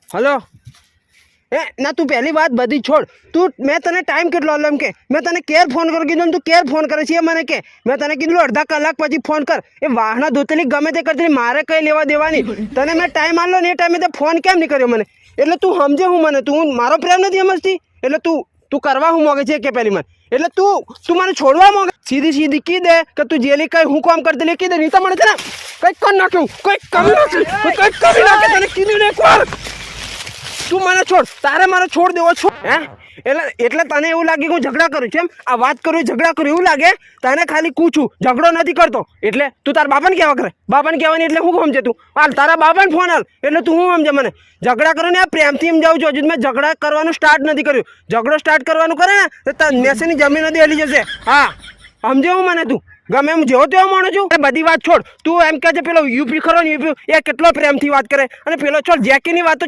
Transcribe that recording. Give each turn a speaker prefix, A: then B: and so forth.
A: hello એ ના તું પહેલી વાત બધી છોડ તું મેં તને ટાઈમ કેટલો આલ્યો એમ કે મેં તને કેર ફોન કરી કીધું તું કેર ફોન કરે છે મને કે મેં તને કીધું અડધા કલાક પછી ફોન કર એ વાહના ધોતેલી ગમે તે કરતી મારે કંઈ લેવા દેવાની તને મેં ટાઈમ આલ્યો ને એ ટાઈમે તે ફોન કેમ નહીં કર્યો મને એટલે તું સમજે હું મને તું મારો પ્રેમ નથી સમજતી એટલે તું કરવા હું માગે છે કે પહેલી મને એટલે તું મને છોડવા માંગે સીધી કી દે કે તું જેલી કઈ હું કામ કરતી કી દે નહીં તો મને છે ને કંઈક કરી નાખ્યું કંઈક કરી નાખે તને કીધું ને એકવાર તું મને છોડ તારે મારે છોડ દેવો છો હે એટલે તને એવું લાગે કે હું ઝઘડા કરું છું એમ આ વાત કરું ઝઘડા કરું એવું લાગે તને ખાલી પૂછું ઝઘડો નથી કરતો એટલે તું તારા બાપાને કહેવા કરે બાપાને કહેવાની એટલે હું સમજે તું હાલ તારા બાપાને ફોન હાલ એટલે તું હું સમજે મને ઝઘડા કરું ને આ પ્રેમથી સમજાવું છું હજુ મેં ઝઘડા કરવાનું સ્ટાર્ટ નથી કર્યું ઝઘડો સ્ટાર્ટ કરવાનું કરે ને તો મેસેની જમીન નથી હલી જશે હા સમજે હું મને તું ગમે એમ જેવો તેવો માણો છું બધી વાત છોડ તું એમ કહે છે પેલો યુપી ખરો ને યુપી એ કેટલો પ્રેમથી વાત કરે અને પેલો છોડ જેકીની વાત